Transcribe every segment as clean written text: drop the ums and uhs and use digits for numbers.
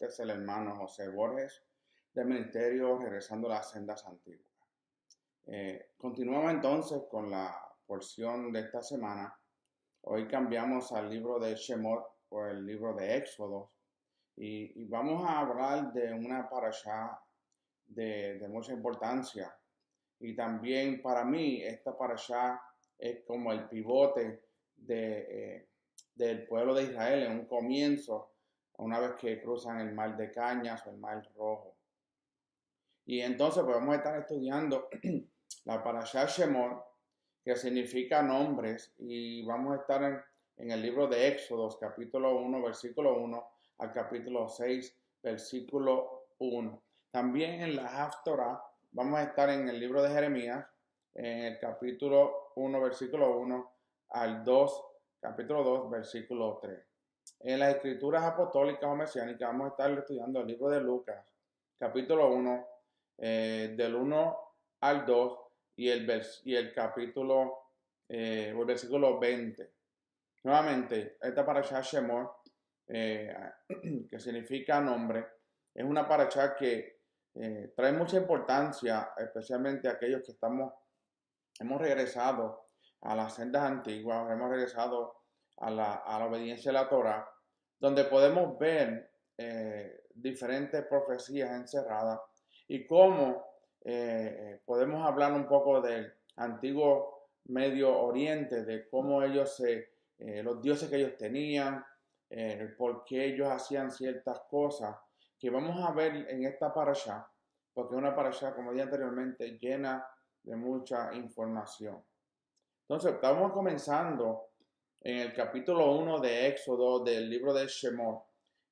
Este es el hermano José Borges del Ministerio Regresando a las Sendas Antiguas. Continuamos entonces con la porción de esta semana. Hoy cambiamos al libro de Shemot o el libro de Éxodo y vamos a hablar de una parashá de mucha importancia. Y también para mí esta parashá es como el pivote del pueblo de Israel en un comienzo, una vez que cruzan el mar de Cañas o el mar Rojo. Y entonces pues vamos a estar estudiando la parashá Shemot, que significa nombres, y vamos a estar en el libro de Éxodos, capítulo 1, versículo 1 al capítulo 6, versículo 1. También en la Haftorah vamos a estar en el libro de Jeremías, en el capítulo 1, versículo 1 al 2, capítulo 2, versículo 3. En las escrituras apostólicas o mesiánicas vamos a estar estudiando el libro de Lucas, capítulo 1, del 1 al 2 y el capítulo, el versículo 20. Nuevamente, esta parashá Shemot, que significa nombre, es una parashá que trae mucha importancia, especialmente a aquellos que hemos regresado a las sendas antiguas, hemos regresado a la obediencia de la Torah, donde podemos ver diferentes profecías encerradas y cómo podemos hablar un poco del antiguo Medio Oriente, de cómo ellos los dioses que ellos tenían, por qué ellos hacían ciertas cosas, que vamos a ver en esta parashá, porque es una parashá, como dije anteriormente, llena de mucha información. Entonces, estamos comenzando en el capítulo 1 de Éxodo del libro de Shemot,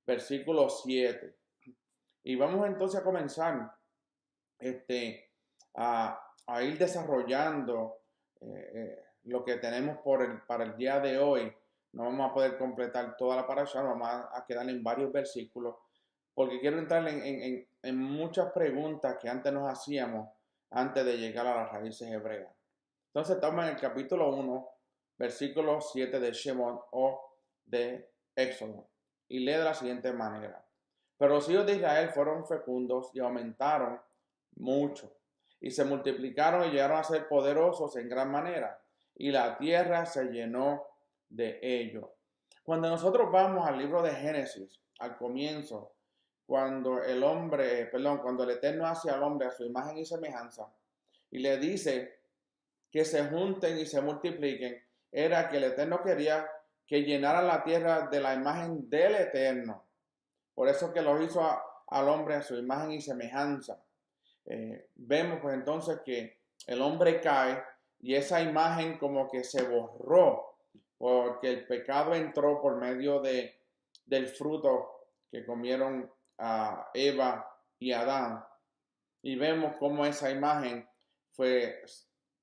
versículo 7. Y vamos entonces a comenzar a ir desarrollando lo que tenemos para el día de hoy. No vamos a poder completar toda la parashá, vamos a quedar en varios versículos, porque quiero entrar en muchas preguntas que antes nos hacíamos antes de llegar a las raíces hebreas. Entonces estamos en el capítulo 1, versículo 7 de Shemot o de Éxodo, y lee de la siguiente manera. Pero los hijos de Israel fueron fecundos y aumentaron mucho, y se multiplicaron y llegaron a ser poderosos en gran manera, y la tierra se llenó de ellos. Cuando nosotros vamos al libro de Génesis, al comienzo, cuando el Eterno hace al hombre a su imagen y semejanza, y le dice que se junten y se multipliquen, era que el Eterno quería que llenaran la tierra de la imagen del Eterno. Por eso que lo hizo al hombre a su imagen y semejanza. Vemos pues entonces que el hombre cae y esa imagen como que se borró porque el pecado entró por medio del fruto que comieron a Eva y Adán, y vemos cómo esa imagen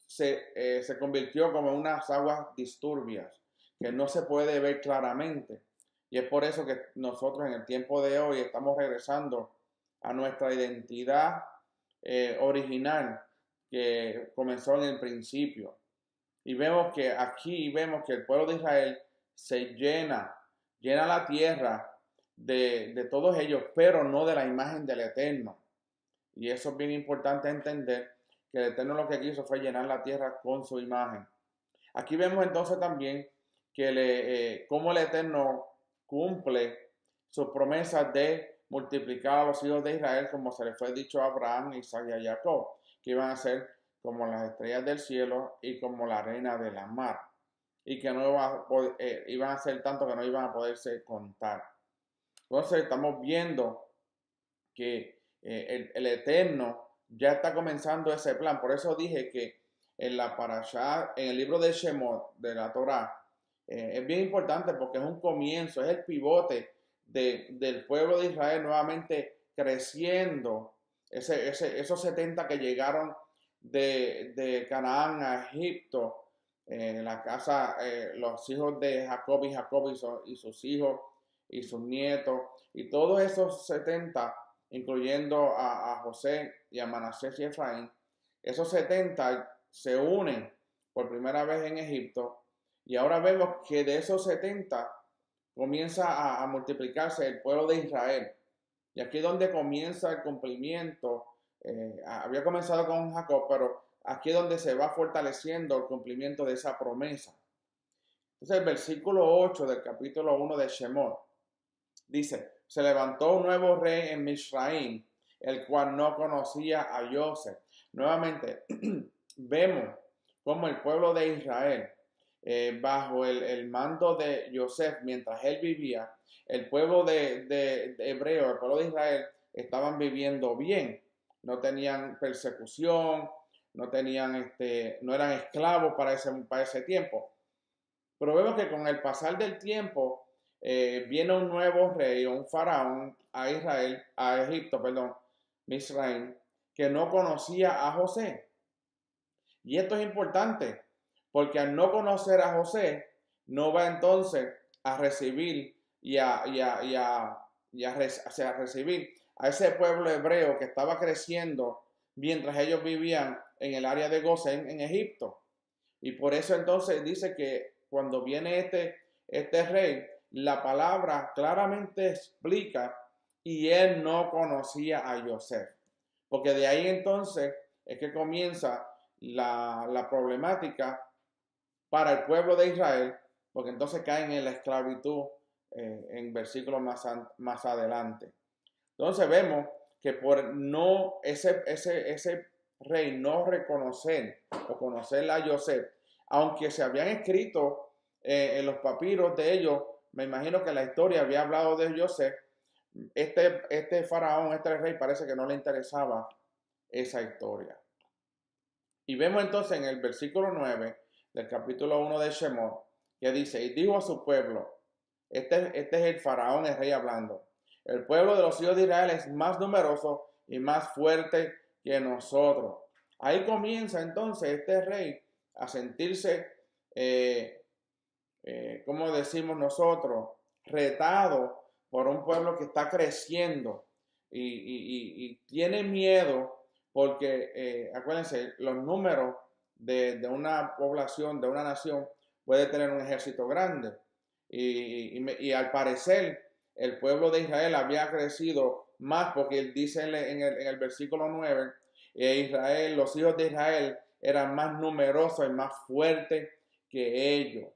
se convirtió como unas aguas disturbias que no se puede ver claramente, y es por eso que nosotros en el tiempo de hoy estamos regresando a nuestra identidad original que comenzó en el principio. Y vemos que el pueblo de Israel se llena la tierra de todos ellos, pero no de la imagen del Eterno. Y eso es bien importante entender, que el Eterno lo que quiso fue llenar la tierra con su imagen. Aquí vemos entonces también que cómo el Eterno cumple sus promesas de multiplicar a los hijos de Israel, como se le fue dicho a Abraham, Isaac y a Jacob, que iban a ser como las estrellas del cielo y como la arena de la mar, y que iban a ser tanto que no iban a poderse contar. Entonces estamos viendo que el Eterno ya está comenzando ese plan. Por eso dije que en la parashá, en el libro de Shemot, de la Torah, es bien importante porque es un comienzo, es el pivote del pueblo de Israel nuevamente creciendo. Esos 70 que llegaron de Canaán a Egipto, en la casa, los hijos de Jacob y sus hijos y sus nietos, y todos esos 70, incluyendo a José y a Manasés y Efraín, esos 70 se unen por primera vez en Egipto, y ahora vemos que de esos 70 comienza a multiplicarse el pueblo de Israel. Y aquí es donde comienza el cumplimiento. Había comenzado con Jacob, pero aquí es donde se va fortaleciendo el cumplimiento de esa promesa. Entonces el versículo 8 del capítulo 1 de Shemot dice, se levantó un nuevo rey en Misraim, el cual no conocía a Joseph. Nuevamente, vemos como el pueblo de Israel, bajo el mando de Joseph, mientras él vivía, el pueblo de hebreo, el pueblo de Israel, estaban viviendo bien. No tenían persecución, no eran esclavos para ese tiempo. Pero vemos que con el pasar del tiempo, viene un nuevo rey, un faraón a Egipto, Misraim, que no conocía a José. Y esto es importante, porque al no conocer a José, no va entonces a recibir a recibir a ese pueblo hebreo que estaba creciendo mientras ellos vivían en el área de Gosén, en Egipto. Y por eso entonces dice que cuando viene este rey, la palabra claramente explica, y él no conocía a José. Porque de ahí entonces es que comienza la problemática para el pueblo de Israel, porque entonces caen en la esclavitud en versículos más adelante. Entonces vemos que por no ese rey no reconocer o conocer a José, aunque se habían escrito en los papiros de ellos, me imagino que la historia había hablado de José, este faraón, este rey, parece que no le interesaba esa historia. Y vemos entonces en el versículo 9 del capítulo 1 de Shemot, que dice, y dijo a su pueblo, este es el faraón, el rey hablando, el pueblo de los hijos de Israel es más numeroso y más fuerte que nosotros. Ahí comienza entonces este rey a sentirse, como decimos nosotros, retado por un pueblo que está creciendo y tiene miedo porque, acuérdense, los números de una población, de una nación, puede tener un ejército grande. Y al parecer, el pueblo de Israel había crecido más, porque él dice en el versículo 9, Israel, los hijos de Israel eran más numerosos y más fuertes que ellos.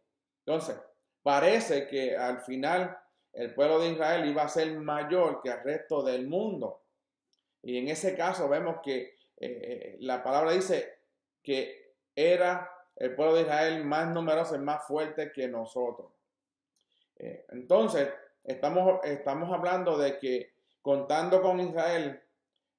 Entonces, parece que al final el pueblo de Israel iba a ser mayor que el resto del mundo. Y en ese caso vemos que la palabra dice que era el pueblo de Israel más numeroso y más fuerte que nosotros. Entonces, estamos hablando de que contando con Israel,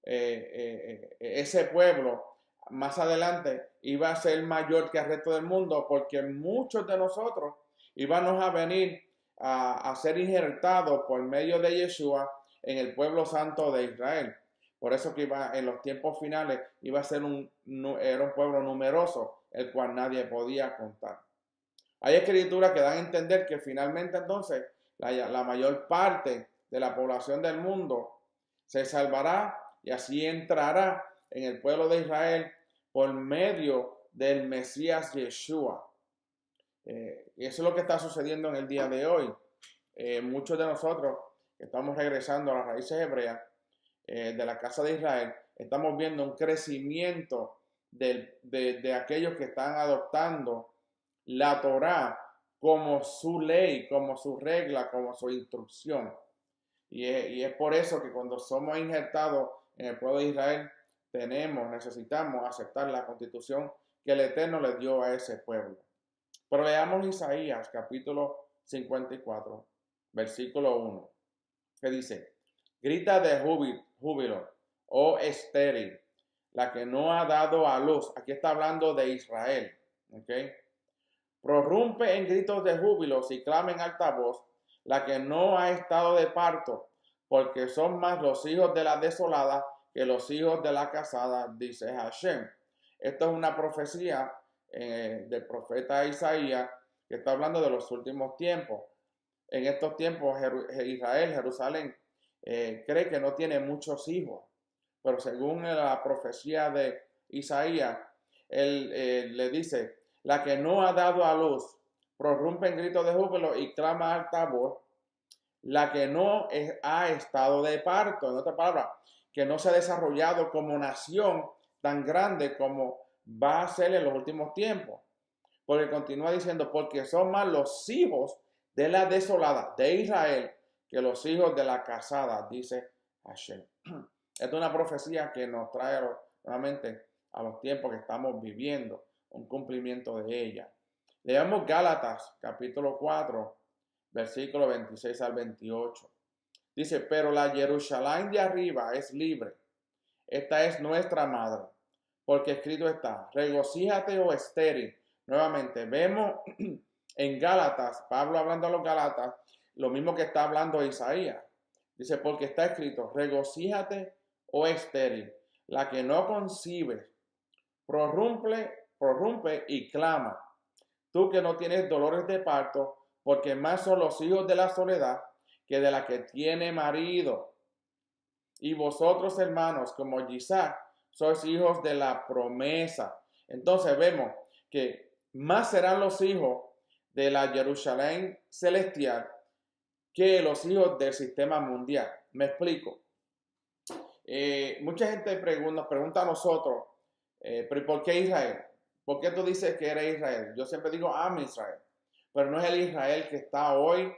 ese pueblo más adelante iba a ser mayor que el resto del mundo, porque muchos de nosotros íbamos a venir a ser injertados por medio de Yeshua en el pueblo santo de Israel. Por eso que en los tiempos finales iba a ser era un pueblo numeroso, el cual nadie podía contar. Hay escrituras que dan a entender que finalmente entonces la mayor parte de la población del mundo se salvará y así entrará en el pueblo de Israel por medio del Mesías Yeshua. Y eso es lo que está sucediendo en el día de hoy. Muchos de nosotros que estamos regresando a las raíces hebreas de la casa de Israel, estamos viendo un crecimiento de aquellos que están adoptando la Torá como su ley, como su regla, como su instrucción. Y es por eso que cuando somos injertados en el pueblo de Israel, necesitamos aceptar la constitución que el Eterno le dio a ese pueblo. Pero leamos Isaías capítulo 54, versículo 1, que dice, grita de júbilo, oh estéril, la que no ha dado a luz. Aquí está hablando de Israel, ¿ok? Prorrumpe en gritos de júbilo y clama en alta voz, la que no ha estado de parto, porque son más los hijos de la desolada que los hijos de la casada, dice Hashem. Esto es una profecía del profeta Isaías, que está hablando de los últimos tiempos. En estos tiempos Israel, Jerusalén, cree que no tiene muchos hijos, pero según la profecía de Isaías, él le dice, la que no ha dado a luz, prorrumpe en gritos de júbilo y clama a alta voz, la que no ha estado de parto. En otras palabras, que no se ha desarrollado como nación tan grande como va a ser en los últimos tiempos. Porque continúa diciendo, porque son más los hijos de la desolada de Israel que los hijos de la casada, dice Hashem. Esta es una profecía que nos trae nuevamente a los tiempos que estamos viviendo, un cumplimiento de ella. Leamos Gálatas capítulo 4, versículo 26 al 28. Dice, pero la Jerusalén de arriba es libre. Esta es nuestra madre, porque escrito está, regocíjate, oh estéril. Nuevamente, vemos en Gálatas, Pablo hablando a los Gálatas, lo mismo que está hablando Isaías. Dice, porque está escrito, regocíjate, oh estéril, la que no concibe, prorrumpe y clama. Tú que no tienes dolores de parto, porque más son los hijos de la soledad que de la que tiene marido. Y vosotros, hermanos, como Isaac, sois hijos de la promesa. Entonces vemos que más serán los hijos de la Jerusalén celestial que los hijos del sistema mundial. Me explico. Mucha gente nos pregunta a nosotros, ¿pero por qué Israel? ¿Por qué tú dices que eres Israel? Yo siempre digo, amo Israel. Pero no es el Israel que está hoy,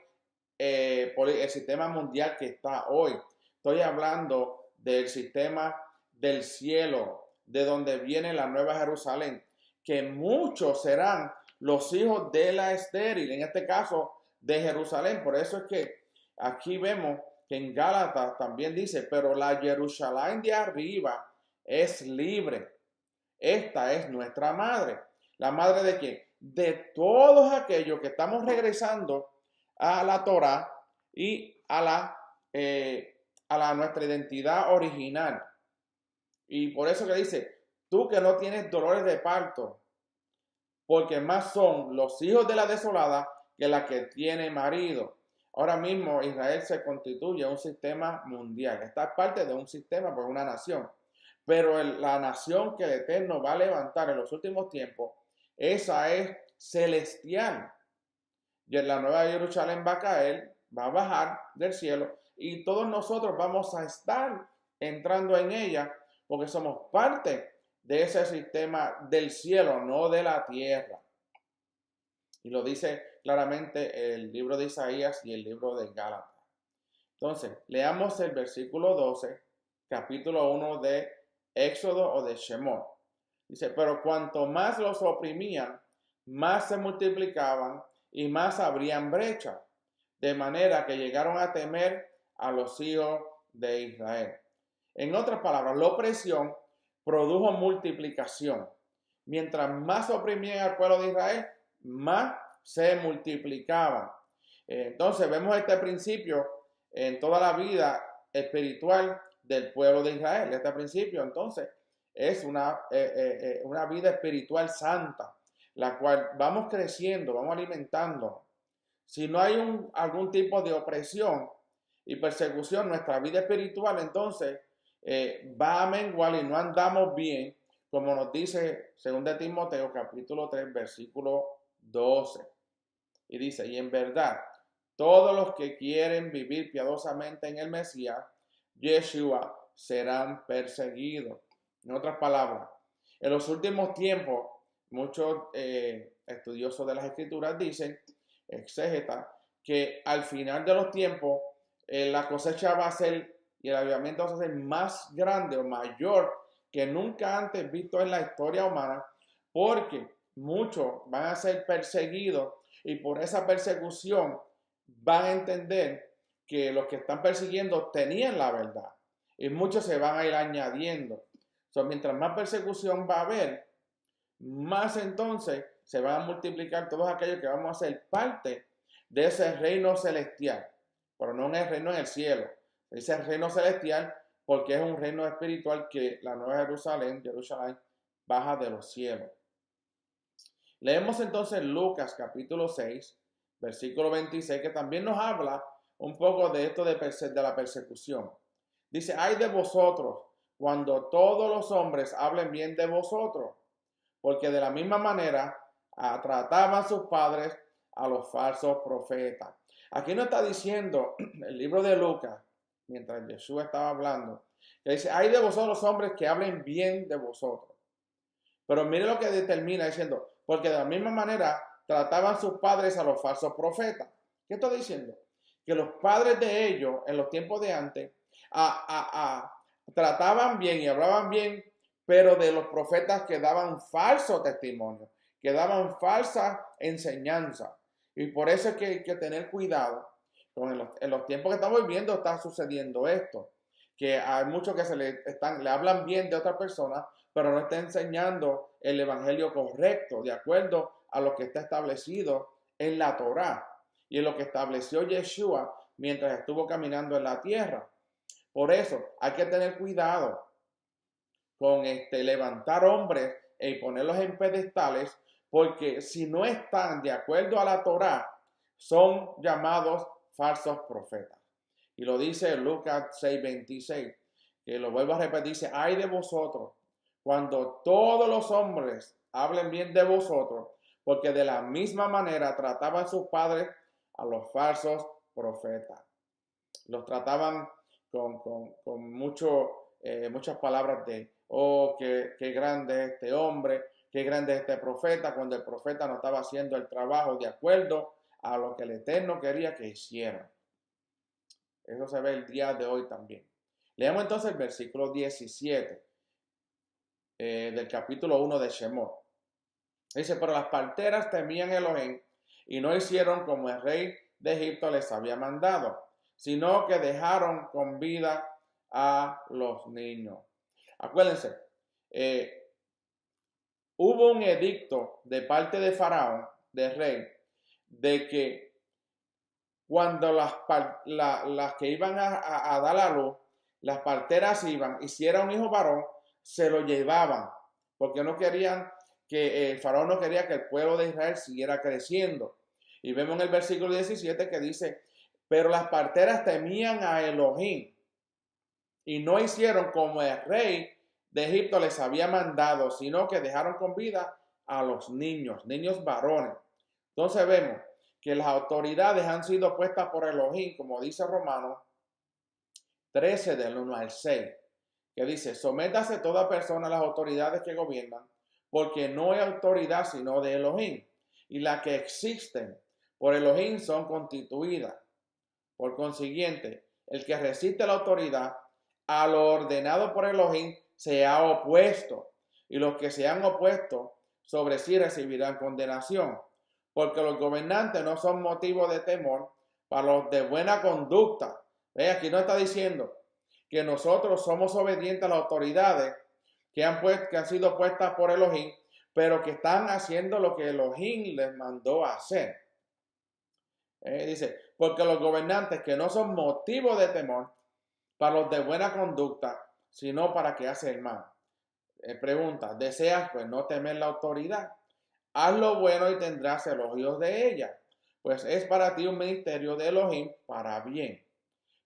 por el sistema mundial que está hoy. Estoy hablando del sistema del cielo, de donde viene la nueva Jerusalén, que muchos serán los hijos de la estéril, en este caso de Jerusalén. Por eso es que aquí vemos que en Gálatas también dice, pero la Jerusalén de arriba es libre. Esta es nuestra madre. ¿La madre de quién? De todos aquellos que estamos regresando a la Torá y a nuestra identidad original. Y por eso que dice, tú que no tienes dolores de parto, porque más son los hijos de la desolada que la que tiene marido. Ahora mismo Israel se constituye un sistema mundial. Esta es parte de un sistema, pues una nación. Pero la nación que el Eterno va a levantar en los últimos tiempos, esa es celestial. Y en la nueva Jerusalén va a caer, va a bajar del cielo y todos nosotros vamos a estar entrando en ella porque somos parte de ese sistema del cielo, no de la tierra. Y lo dice claramente el libro de Isaías y el libro de Gálatas. Entonces, leamos el versículo 12, capítulo 1 de Éxodo o de Shemot. Dice, pero cuanto más los oprimían, más se multiplicaban y más abrían brecha, de manera que llegaron a temer a los hijos de Israel. En otras palabras, la opresión produjo multiplicación. Mientras más oprimían al pueblo de Israel, más se multiplicaban. Entonces vemos este principio en toda la vida espiritual del pueblo de Israel. Este principio entonces es una vida espiritual santa, la cual vamos creciendo, vamos alimentando. Si no hay algún tipo de opresión y persecución, nuestra vida espiritual entonces va a menguar y no andamos bien, como nos dice 2 Timoteo capítulo 3 versículo 12. Y dice, y en verdad, todos los que quieren vivir piadosamente en el Mesías, Yeshua, serán perseguidos. En otras palabras, en los últimos tiempos, muchos estudiosos de las Escrituras dicen, exégetas, que al final de los tiempos, la cosecha va a ser y el avivamiento va a ser más grande o mayor que nunca antes visto en la historia humana, porque muchos van a ser perseguidos y por esa persecución van a entender que los que están persiguiendo tenían la verdad y muchos se van a ir añadiendo. Mientras más persecución va a haber, más entonces se van a multiplicar todos aquellos que vamos a ser parte de ese reino celestial, pero no en el reino en el cielo. Dice el reino celestial porque es un reino espiritual que la nueva Jerusalén baja de los cielos. Leemos entonces Lucas capítulo 6, versículo 26, que también nos habla un poco de esto de la persecución. Dice, ay de vosotros cuando todos los hombres hablen bien de vosotros, porque de la misma manera trataban sus padres a los falsos profetas. Aquí no está diciendo el libro de Lucas, mientras Jesús estaba hablando, que dice, hay de vosotros hombres que hablen bien de vosotros. Pero mire lo que determina diciendo, porque de la misma manera trataban sus padres a los falsos profetas. ¿Qué está diciendo? Que los padres de ellos, en los tiempos de antes, trataban bien y hablaban bien, pero de los profetas que daban falso testimonio, que daban falsa enseñanza. Y por eso es que hay que tener cuidado. En los tiempos que estamos viviendo está sucediendo esto, que hay muchos que le hablan bien de otra persona, pero no está enseñando el evangelio correcto, de acuerdo a lo que está establecido en la Torá y en lo que estableció Yeshua mientras estuvo caminando en la tierra. Por eso hay que tener cuidado con levantar hombres y ponerlos en pedestales, porque si no están de acuerdo a la Torá, son llamados falsos profetas. Y lo dice Lucas 6:26, que lo vuelvo a repetir, dice, ay de vosotros, cuando todos los hombres hablen bien de vosotros, porque de la misma manera trataban sus padres a los falsos profetas. Los trataban con muchas palabras de, oh, qué grande es este hombre, qué grande es este profeta, cuando el profeta no estaba haciendo el trabajo de acuerdo a lo que el Eterno quería que hiciera. Eso se ve el día de hoy también. Leemos entonces el versículo 17 del capítulo 1 de Shemot. Dice, pero las parteras temían a Elohim y no hicieron como el rey de Egipto les había mandado, sino que dejaron con vida a los niños. Acuérdense, hubo un edicto de parte de Faraón, del rey, de que cuando las que iban a dar a luz, las parteras iban, y si era un hijo varón, se lo llevaban, porque no querían que el faraón no quería que el pueblo de Israel siguiera creciendo. Y vemos en el versículo 17 que dice, pero las parteras temían a Elohim y no hicieron como el rey de Egipto les había mandado, sino que dejaron con vida a los niños varones. Entonces vemos que las autoridades han sido puestas por Elohim, como dice Romanos 13 del 1 al 6, que dice, sométase toda persona a las autoridades que gobiernan, porque no hay autoridad sino de Elohim, y las que existen por Elohim son constituidas. Por consiguiente, el que resiste la autoridad a lo ordenado por Elohim se ha opuesto, y los que se han opuesto sobre sí recibirán condenación, porque los gobernantes no son motivo de temor para los de buena conducta. Ve, aquí no está diciendo que nosotros somos obedientes a las autoridades que han sido puestas por Elohim, pero que están haciendo lo que Elohim les mandó a hacer. Dice, porque los gobernantes que no son motivo de temor para los de buena conducta, sino para que hacen el mal. Pregunta, ¿deseas pues no temer la autoridad? Haz lo bueno y tendrás elogios de ella, pues es para ti un ministerio de Elohim para bien.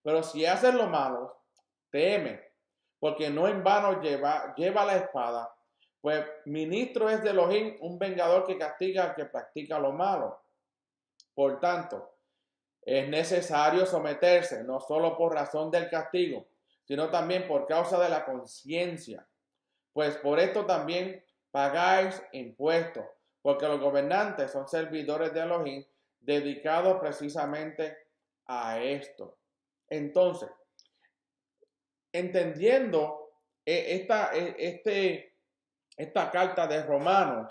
Pero si haces lo malo, teme, porque no en vano lleva la espada, pues ministro es de Elohim, un vengador que castiga al que practica lo malo. Por tanto, es necesario someterse, no solo por razón del castigo, sino también por causa de la conciencia. Pues por esto también pagáis impuestos, porque los gobernantes son servidores de Elohim, dedicados precisamente a esto. Entonces, entendiendo esta carta de Romanos,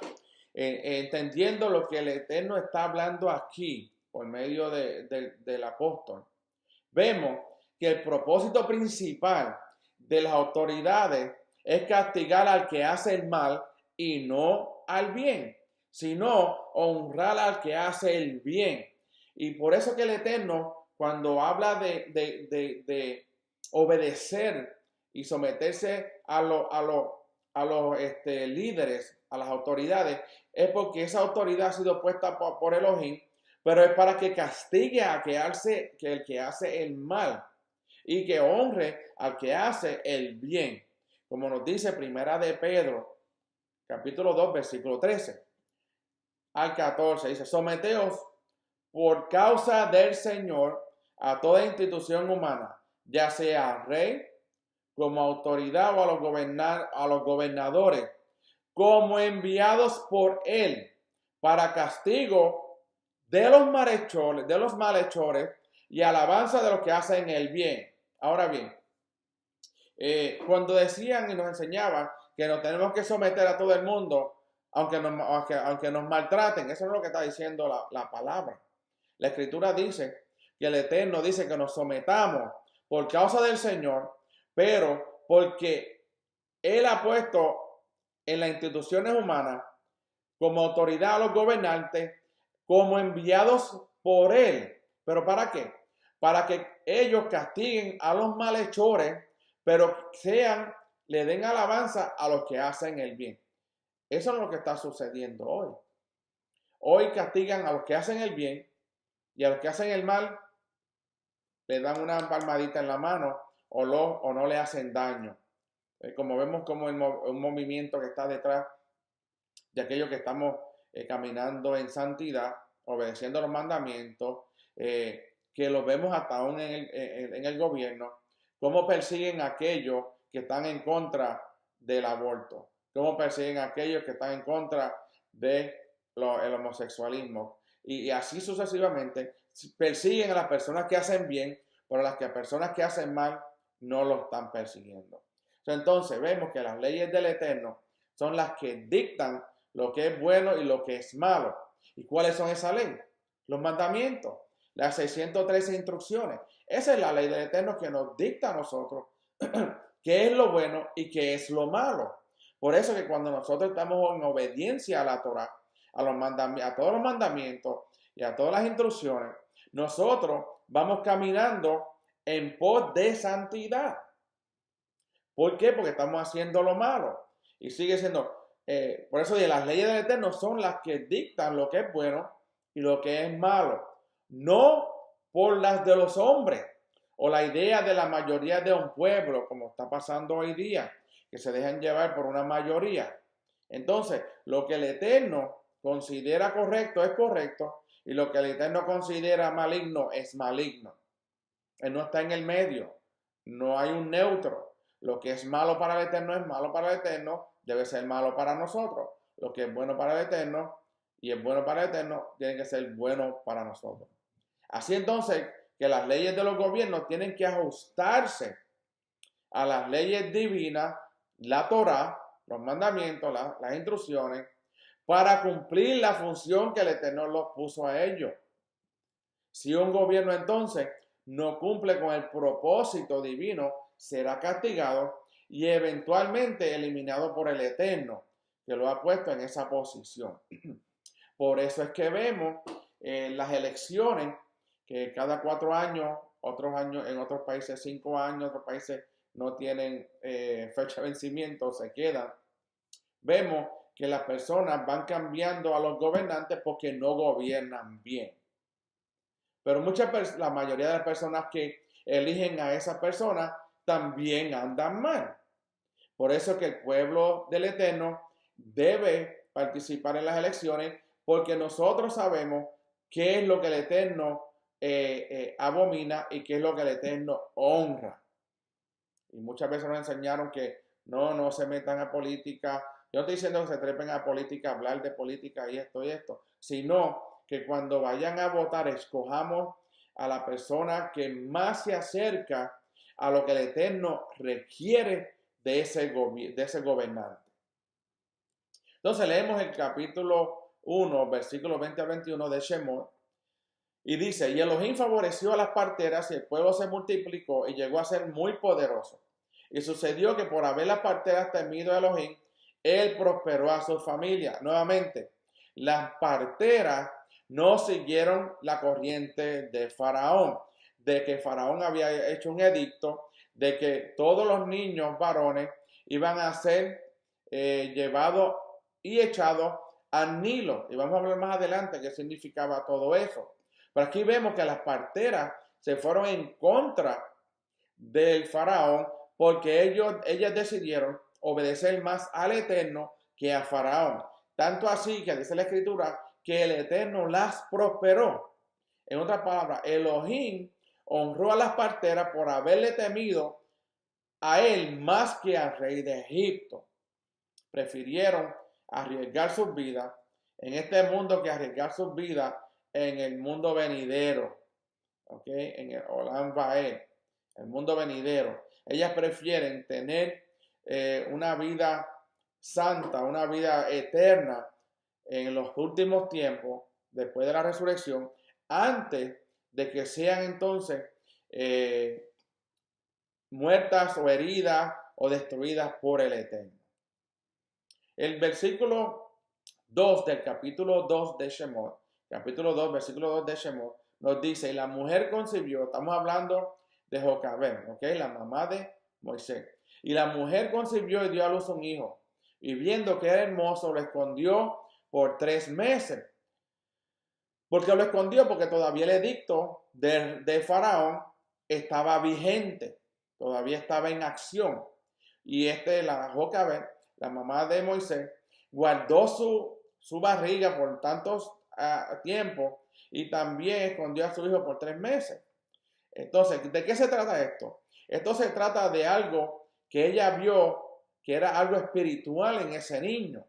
entendiendo lo que el Eterno está hablando aquí por medio del apóstol, vemos que el propósito principal de las autoridades es castigar al que hace el mal y no al bien, sino honrar al que hace el bien. Y por eso que el Eterno, cuando habla de obedecer y someterse a los líderes, a las autoridades, es porque esa autoridad ha sido puesta por Elohim, pero es para que castigue a el que hace el mal y que honre al que hace el bien, como nos dice Primera de Pedro, capítulo 2, versículo 13 al 14, dice, someteos por causa del Señor a toda institución humana, ya sea rey, como autoridad o a los gobernadores, como enviados por él para castigo de los malhechores y alabanza de los que hacen el bien. Ahora bien, cuando decían y nos enseñaban que nos tenemos que someter a todo el mundo, aunque nos maltraten, eso no es lo que está diciendo la palabra. La Escritura dice que el Eterno dice que nos sometamos por causa del Señor, pero porque Él ha puesto en las instituciones humanas como autoridad a los gobernantes, como enviados por Él. ¿Pero para qué? Para que ellos castiguen a los malhechores, pero le den alabanza a los que hacen el bien. Eso es lo que está sucediendo hoy. Hoy castigan a los que hacen el bien y a los que hacen el mal le dan una palmadita en la mano o no le hacen daño. Como vemos como un movimiento que está detrás de aquellos que estamos caminando en santidad, obedeciendo los mandamientos, que los vemos hasta aún en el gobierno, cómo persiguen a aquellos que están en contra del aborto, cómo persiguen a aquellos que están en contra del homosexualismo, y así sucesivamente. Persiguen a las personas que hacen bien, pero las personas que hacen mal no lo están persiguiendo. Entonces vemos que las leyes del Eterno son las que dictan lo que es bueno y lo que es malo. ¿Y cuáles son esas leyes? Los mandamientos, las 613 instrucciones. Esa es la ley del Eterno que nos dicta a nosotros qué es lo bueno y qué es lo malo. Por eso que cuando nosotros estamos en obediencia a la Torah, a todos los mandamientos y a todas las instrucciones, nosotros vamos caminando en pos de santidad. ¿Por qué? Porque estamos haciendo lo malo. Y sigue siendo, por eso de las leyes del Eterno son las que dictan lo que es bueno y lo que es malo. No por las de los hombres o la idea de la mayoría de un pueblo, como está pasando hoy día, que se dejan llevar por una mayoría. Entonces, lo que el Eterno considera correcto es correcto y lo que el Eterno considera maligno es maligno. Él no está en el medio, no hay un neutro. Lo que es malo para el Eterno es malo para el Eterno, debe ser malo para nosotros. Lo que es bueno para el Eterno y es bueno para el Eterno, tiene que ser bueno para nosotros. Así entonces, que las leyes de los gobiernos tienen que ajustarse a las leyes divinas, la Torah, los mandamientos, las instrucciones, para cumplir la función que el Eterno los puso a ellos. Si un gobierno entonces no cumple con el propósito divino, será castigado y eventualmente eliminado por el Eterno, que lo ha puesto en esa posición. Por eso es que vemos las elecciones, que cada 4 años, otros años, en otros países 5 años, otros países no tienen fecha de vencimiento, se quedan. Vemos que las personas van cambiando a los gobernantes porque no gobiernan bien. Pero la mayoría de las personas que eligen a esas personas también andan mal. Por eso que el pueblo del Eterno debe participar en las elecciones, porque nosotros sabemos qué es lo que el Eterno abomina y qué es lo que el Eterno honra. Y muchas veces nos enseñaron que no se metan a política. Yo no estoy diciendo que se trepen a política, hablar de política y esto, sino que cuando vayan a votar escojamos a la persona que más se acerca a lo que el Eterno requiere de ese gobernante. Entonces leemos el capítulo 1, versículos 20 al 21 de Shemot, y dice: y Elohim favoreció a las parteras y el pueblo se multiplicó y llegó a ser muy poderoso. Y sucedió que por haber las parteras temido a Elohim, él prosperó a su familia. Nuevamente, las parteras no siguieron la corriente de Faraón, de que Faraón había hecho un edicto de que todos los niños varones iban a ser llevados y echados al Nilo. Y vamos a hablar más adelante qué significaba todo eso. Pero aquí vemos que las parteras se fueron en contra del Faraón porque ellas decidieron obedecer más al Eterno que a Faraón. Tanto así que dice la Escritura que el Eterno las prosperó. En otras palabras, Elohim honró a las parteras por haberle temido a él más que al rey de Egipto. Prefirieron arriesgar sus vidas en este mundo que arriesgar sus vidas en el mundo venidero. ¿Ok? En el Olam Vaed, el mundo venidero. Ellas prefieren tener una vida santa, una vida eterna en los últimos tiempos, después de la resurrección, antes de que sean entonces muertas o heridas o destruidas por el Eterno. El versículo 2 del capítulo 2 de Shemot, capítulo 2, versículo 2 de Shemot, nos dice, y la mujer concibió, estamos hablando de Jocabed, ¿ok? La mamá de Moisés. Y la mujer concibió y dio a luz un hijo. Y viendo que era hermoso, lo escondió por 3 meses. ¿Por qué lo escondió? Porque todavía el edicto de Faraón estaba vigente, todavía estaba en acción. Y la Jocabed, la mamá de Moisés, guardó su barriga por tantos tiempo y también escondió a su hijo por 3 meses. Entonces, ¿de qué se trata esto? Esto se trata de algo que ella vio que era algo espiritual en ese niño.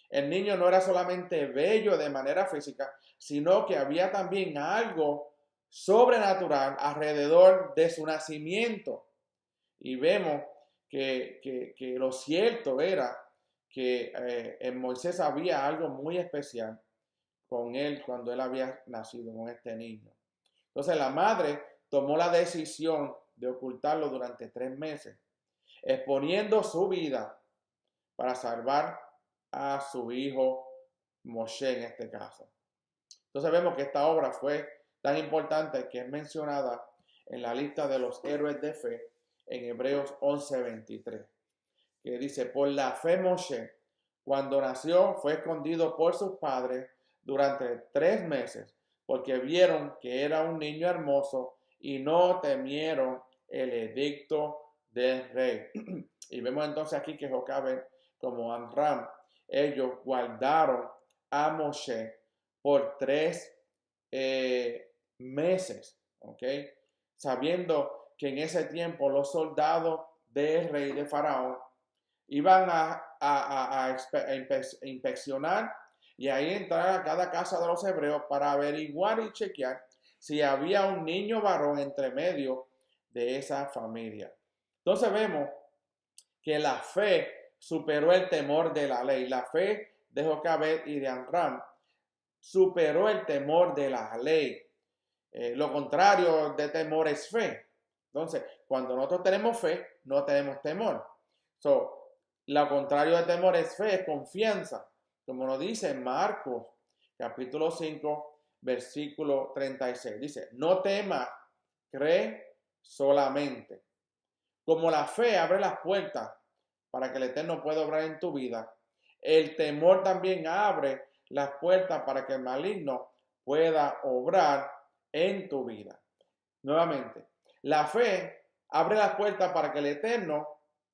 El niño no era solamente bello de manera física, sino que había también algo sobrenatural alrededor de su nacimiento. Y vemos que lo cierto era que en Moisés había algo muy especial con él cuando él había nacido, con este niño. Entonces la madre tomó la decisión de ocultarlo durante 3 meses, exponiendo su vida para salvar a su hijo Moshe en este caso. Entonces vemos que esta obra fue tan importante que es mencionada en la lista de los héroes de fe en Hebreos 11:23, que dice, por la fe Moshe, cuando nació, fue escondido por sus padres durante 3 meses, porque vieron que era un niño hermoso y no temieron el edicto del rey. Y vemos entonces aquí que Jocabed como Amram, ellos guardaron a Moshe por 3 meses, ¿ok? Sabiendo que en ese tiempo los soldados del rey de Faraón iban a inspeccionar y ahí entrar a cada casa de los hebreos para averiguar y chequear si había un niño varón entre medio de esa familia. Entonces vemos que la fe superó el temor de la ley. La fe de Jocabed y de Amram superó el temor de la ley. Lo contrario de temor es fe. Entonces, cuando nosotros tenemos fe, no tenemos temor. Lo contrario de temor es fe, es confianza. Como nos dice en Marcos, capítulo 5, versículo 36. Dice, no temas, cree solamente. Como la fe abre las puertas para que el Eterno pueda obrar en tu vida, el temor también abre las puertas para que el maligno pueda obrar en tu vida. Nuevamente, la fe abre las puertas para que el Eterno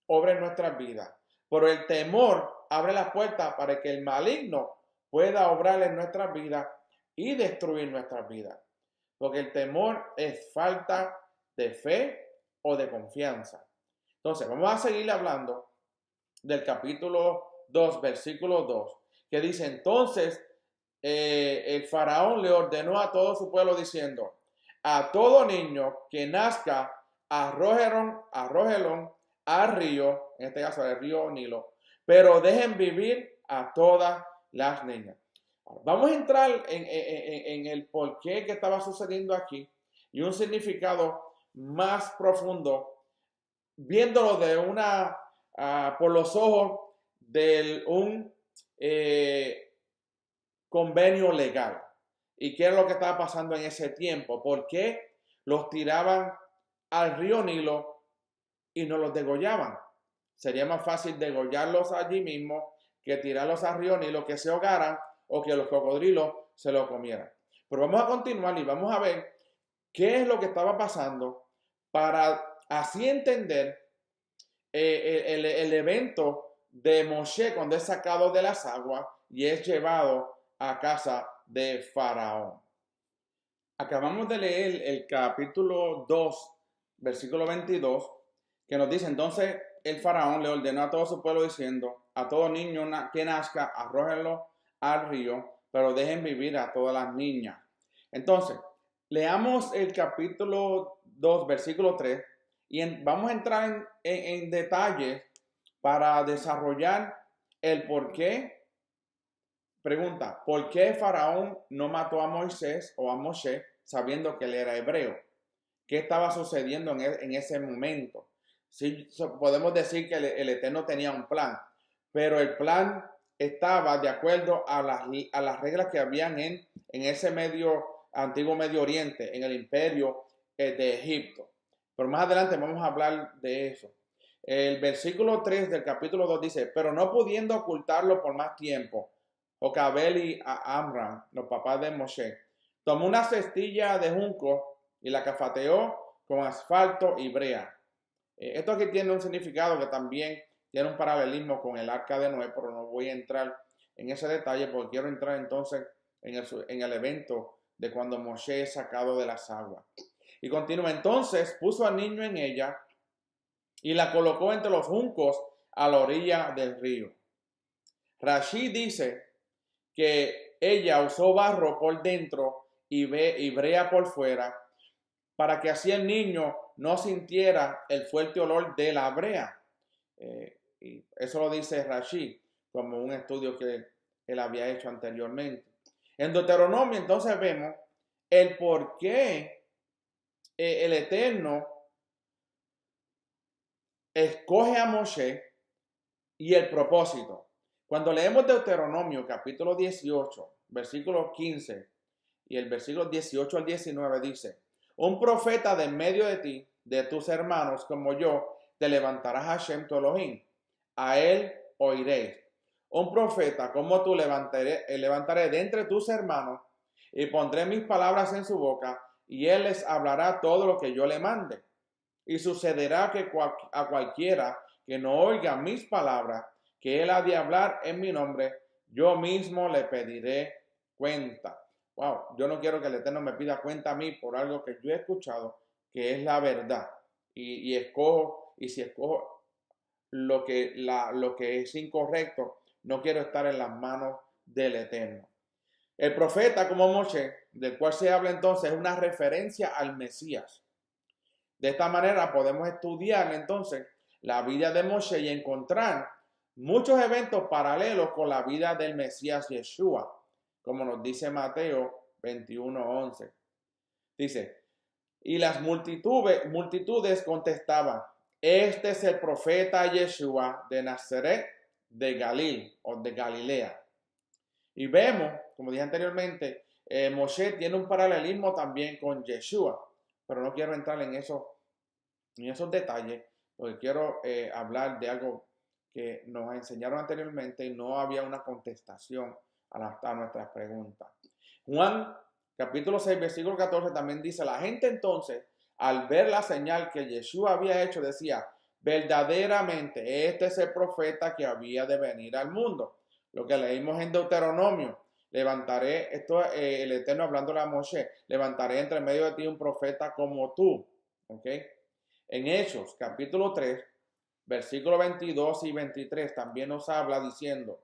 obre en nuestras vidas, pero el temor abre las puertas para que el maligno pueda obrar en nuestras vidas y destruir nuestras vidas. Porque el temor es falta de fe o de confianza. Entonces, vamos a seguir hablando del capítulo 2, versículo 2, que dice, entonces el faraón le ordenó a todo su pueblo diciendo, a todo niño que nazca, arrójenlo al río, en este caso al río Nilo, pero dejen vivir a todas las niñas. Vamos a entrar en el porqué que estaba sucediendo aquí y un significado más profundo, viéndolo de por los ojos de un convenio legal. ¿Y qué es lo que estaba pasando en ese tiempo? ¿Por qué los tiraban al río Nilo y no los degollaban? Sería más fácil degollarlos allí mismo que tirarlos al río Nilo, que se ahogaran o que los cocodrilos se lo comieran. Pero vamos a continuar y vamos a ver qué es lo que estaba pasando para así entender el evento de Moshe cuando es sacado de las aguas y es llevado a casa de Faraón. Acabamos de leer el capítulo 2, versículo 22, que nos dice, entonces el faraón le ordenó a todo su pueblo diciendo, a todo niño que nazca, arrójenlo al río, pero dejen vivir a todas las niñas. Entonces, leamos el capítulo 2, versículo 3, y vamos a entrar en detalles para desarrollar el por qué. Pregunta, ¿por qué Faraón no mató a Moisés o a Moshe sabiendo que él era hebreo? ¿Qué estaba sucediendo en ese momento? Sí, podemos decir que el Eterno tenía un plan, pero el plan estaba de acuerdo a las reglas que habían en ese antiguo Medio Oriente, en el imperio de Egipto. Pero más adelante vamos a hablar de eso. El versículo 3 del capítulo 2 dice, pero no pudiendo ocultarlo por más tiempo, Jocabel y Amram, los papás de Moshe, tomó una cestilla de junco y la cafateó con asfalto y brea. Esto aquí tiene un significado que también tiene un paralelismo con el arca de Noé, pero no voy a entrar en ese detalle porque quiero entrar entonces en el evento de cuando Moshe es sacado de las aguas. Y continúa, entonces puso al niño en ella y la colocó entre los juncos a la orilla del río. Rashi dice que ella usó barro por dentro y brea por fuera, para que así el niño no sintiera el fuerte olor de la brea. Y eso lo dice Rashi, como un estudio que él había hecho anteriormente. En Deuteronomio entonces vemos el por qué el Eterno escoge a Moshe y el propósito. Cuando leemos Deuteronomio capítulo 18, versículo 15 y el versículo 18 al 19 dice, un profeta de en medio de ti, de tus hermanos como yo, te levantará Hashem tu Elohim. A él oiréis. Un profeta como tú levantaré de entre tus hermanos y pondré mis palabras en su boca y él les hablará todo lo que yo le mande. Y sucederá que a cualquiera que no oiga mis palabras, que él ha de hablar en mi nombre, yo mismo le pediré cuenta. Wow, yo no quiero que el Eterno me pida cuenta a mí por algo que yo he escuchado, que es la verdad. Y si escojo lo que es incorrecto, no quiero estar en las manos del Eterno. El profeta como Moshe, del cual se habla entonces, es una referencia al Mesías. De esta manera podemos estudiar entonces la vida de Moshe y encontrar muchos eventos paralelos con la vida del Mesías Yeshua, como nos dice Mateo 21:11. Dice, y las multitudes contestaban, este es el profeta Yeshua de Nazaret de Galil o de Galilea. Y vemos, como dije anteriormente, Moshe tiene un paralelismo también con Yeshua, pero no quiero entrar en esos detalles, porque quiero hablar de algo que nos enseñaron anteriormente y no había una contestación a nuestras preguntas. Juan capítulo 6, versículo 14 también dice, la gente entonces, al ver la señal que Yeshua había hecho, decía, verdaderamente este es el profeta que había de venir al mundo. Lo que leímos en Deuteronomio, levantaré, esto el Eterno hablándole a Moshe, levantaré entre medio de ti un profeta como tú. ¿Ok? En Hechos, capítulo 3, versículos 22 y 23, también nos habla diciendo,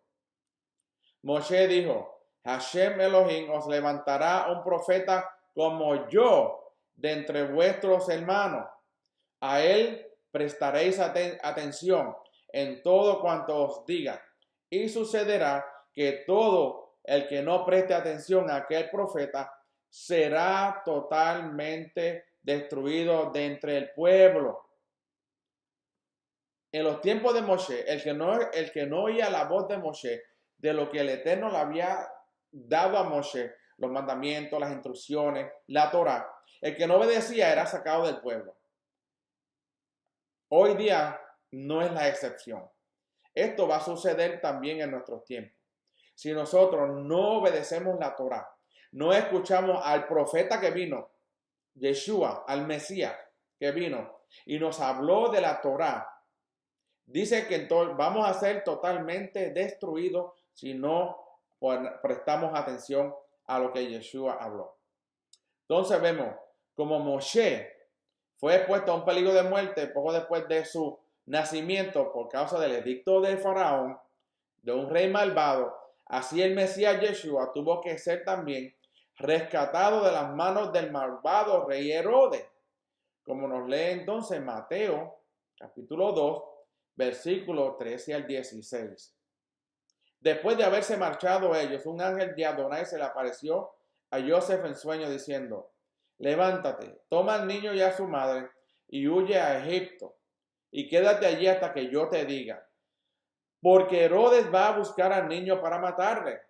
Moshe dijo, Hashem Elohim os levantará un profeta como yo de entre vuestros hermanos. A él prestaréis atención en todo cuanto os diga. Y sucederá que todo el que no preste atención a aquel profeta será totalmente destruido de entre el pueblo. En los tiempos de Moshe, el que no oía la voz de Moshe, de lo que el Eterno le había dado a Moshe, los mandamientos, las instrucciones, la Torá, el que no obedecía era sacado del pueblo. Hoy día no es la excepción. Esto va a suceder también en nuestros tiempos. Si nosotros no obedecemos la Torá, no escuchamos al profeta que vino, Yeshua, al Mesías que vino y nos habló de la Torá, dice que entonces vamos a ser totalmente destruidos si no prestamos atención a lo que Yeshua habló. Entonces vemos como Moshe fue expuesto a un peligro de muerte poco después de su nacimiento por causa del edicto de Faraón, de un rey malvado. Así el Mesías Yeshua tuvo que ser también rescatado de las manos del malvado rey Herodes, como nos lee entonces Mateo capítulo 2, versículos 13 al 16. Después de haberse marchado ellos, un ángel de Adonai se le apareció a Joseph en sueño diciendo: levántate, toma al niño y a su madre y huye a Egipto y quédate allí hasta que yo te diga, porque Herodes va a buscar al niño para matarle.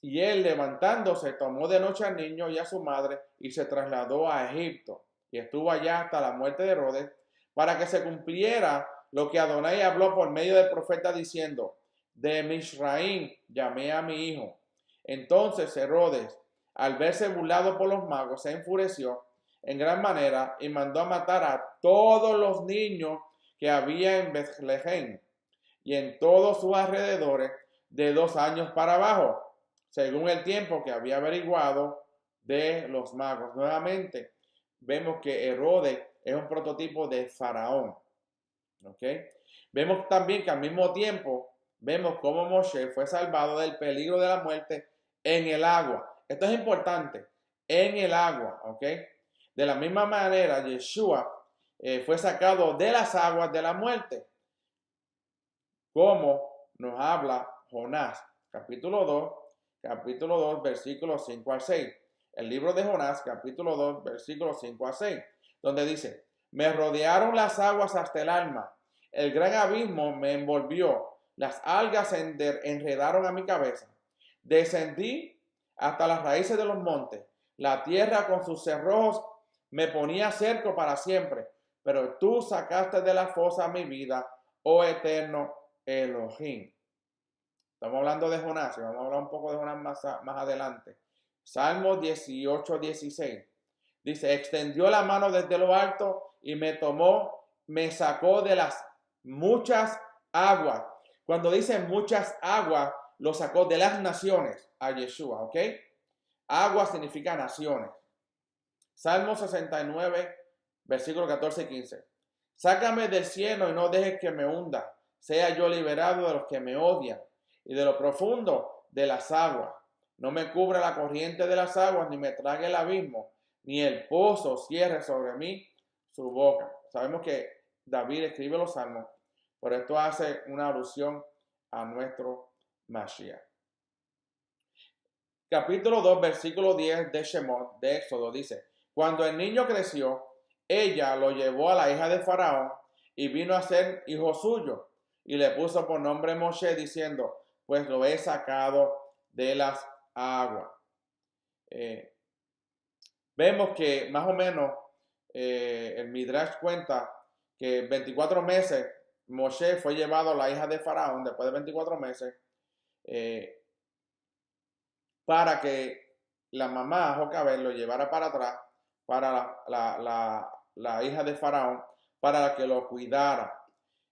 Y él, levantándose, tomó de noche al niño y a su madre y se trasladó a Egipto y estuvo allá hasta la muerte de Herodes, para que se cumpliera lo que Adonai habló por medio del profeta diciendo: de Mizraim llamé a mi hijo. Entonces Herodes, al verse burlado por los magos, se enfureció en gran manera y mandó a matar a todos los niños que había en Betlehem y en todos sus alrededores de 2 años para abajo, según el tiempo que había averiguado de los magos. Nuevamente vemos que Herodes es un prototipo de Faraón. ¿Ok? Vemos también que al mismo tiempo vemos cómo Moshe fue salvado del peligro de la muerte en el agua. Esto es importante, en el agua, ¿ok? De la misma manera, Yeshua fue sacado de las aguas de la muerte, como nos habla Jonás, capítulo 2, versículos 5 al 6. El libro de Jonás, capítulo 2, versículos 5 al 6, donde dice: me rodearon las aguas hasta el alma, el gran abismo me envolvió, las algas se enredaron a mi cabeza. Descendí hasta las raíces de los montes, la tierra con sus cerrojos me ponía cerco para siempre, pero tú sacaste de la fosa mi vida, oh eterno Elohim. Estamos hablando de Jonás y vamos a hablar un poco de Jonás más adelante. Salmo 18, 16. Dice: extendió la mano desde lo alto y me tomó, me sacó de las muchas aguas. Cuando dice muchas aguas, lo sacó de las naciones a Yeshua, ¿ok? Agua significa naciones. Salmo 69, versículo 14 y 15. Sácame del cielo y no dejes que me hunda. Sea yo liberado de los que me odian y de lo profundo de las aguas. No me cubra la corriente de las aguas, ni me trague el abismo, ni el pozo cierre sobre mí su boca. Sabemos que David escribe los salmos, pero esto hace una alusión a nuestro Mashiach. Capítulo 2, versículo 10 de Shemot, de Éxodo, dice: cuando el niño creció, ella lo llevó a la hija de Faraón y vino a ser hijo suyo, y le puso por nombre Moshe, diciendo: pues lo he sacado de las aguas. Vemos que más o menos el Midrash cuenta que 24 meses Moshe fue llevado a la hija de Faraón, después de 24 meses, para que la mamá Jocabed lo llevara para atrás, para la hija de Faraón, para que lo cuidara.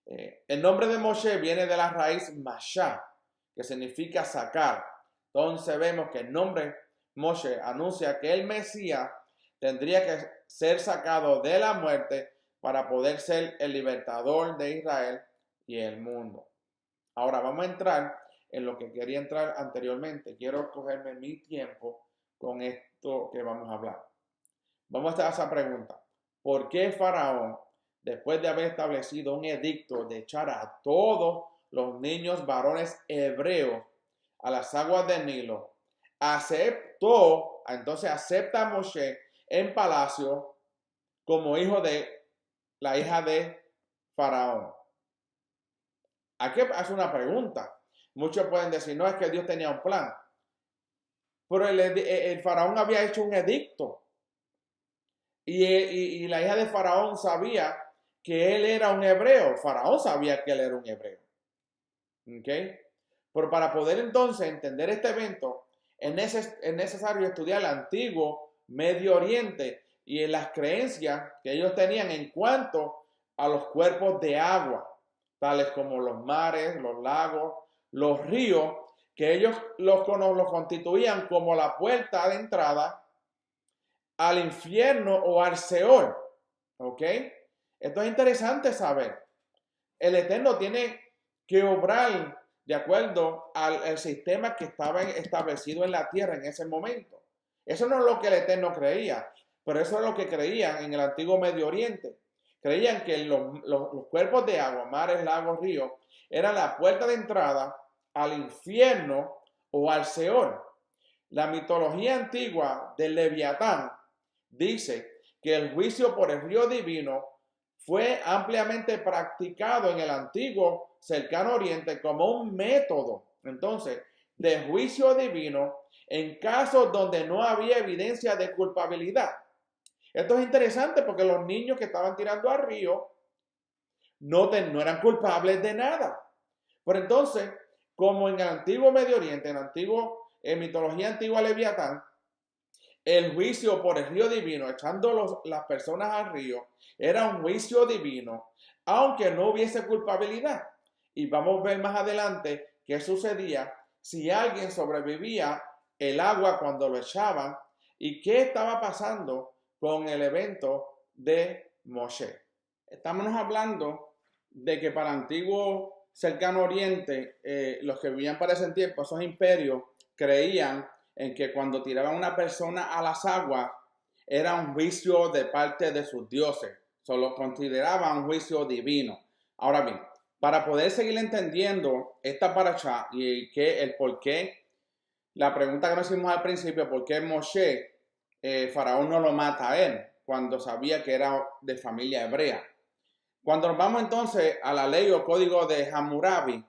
El nombre de Moshe viene de la raíz Mashá, que significa sacar. Entonces vemos que el nombre Moshe anuncia que el Mesías tendría que ser sacado de la muerte para poder ser el libertador de Israel y el mundo. Ahora vamos a entrar en lo que quería entrar anteriormente. Quiero cogerme mi tiempo con esto que vamos a hablar. Vamos a hacer esa pregunta: ¿por qué Faraón, después de haber establecido un edicto de echar a todos los niños varones hebreos a las aguas del Nilo, acepta a Moshe en palacio como hijo de la hija de Faraón? Aquí hace una pregunta. Muchos pueden decir: no, es que Dios tenía un plan. Pero el Faraón había hecho un edicto. Y la hija de Faraón sabía que él era un hebreo. Faraón sabía que él era un hebreo. ¿Ok? Pero para poder entonces entender este evento, es necesario estudiar el antiguo Medio Oriente y en las creencias que ellos tenían en cuanto a los cuerpos de agua, tales como los mares, los lagos, los ríos, que ellos los constituían como la puerta de entrada al infierno o al Seol. ¿Ok? Esto es interesante saber. El Eterno tiene que obrar de acuerdo al sistema que estaba establecido en la tierra en ese momento. Eso no es lo que el Eterno creía, pero eso es lo que creían en el antiguo Medio Oriente. Creían que los cuerpos de agua, mares, lagos, ríos, eran la puerta de entrada al infierno o al Seol. La mitología antigua del Leviatán dice que el juicio por el río divino fue ampliamente practicado en el antiguo cercano oriente como un método, entonces, de juicio divino en casos donde no había evidencia de culpabilidad. Esto es interesante porque los niños que estaban tirando al río no eran culpables de nada. Pero entonces, como en el antiguo Medio Oriente, en mitología antigua Leviatán, el juicio por el río divino, echando las personas al río, era un juicio divino, aunque no hubiese culpabilidad. Y vamos a ver más adelante qué sucedía si alguien sobrevivía el agua cuando lo echaban y qué estaba pasando con el evento de Moshe. Estamos hablando de que para el antiguo cercano oriente, los que vivían para ese tiempo, esos imperios, creían en que cuando tiraban a una persona a las aguas era un juicio de parte de sus dioses. Solo consideraban un juicio divino. Ahora bien, para poder seguir entendiendo esta parashá y el por qué, la pregunta que nos hicimos al principio, ¿por qué Moshe, Faraón no lo mata a él cuando sabía que era de familia hebrea? Cuando nos vamos entonces a la ley o código de Hammurabi,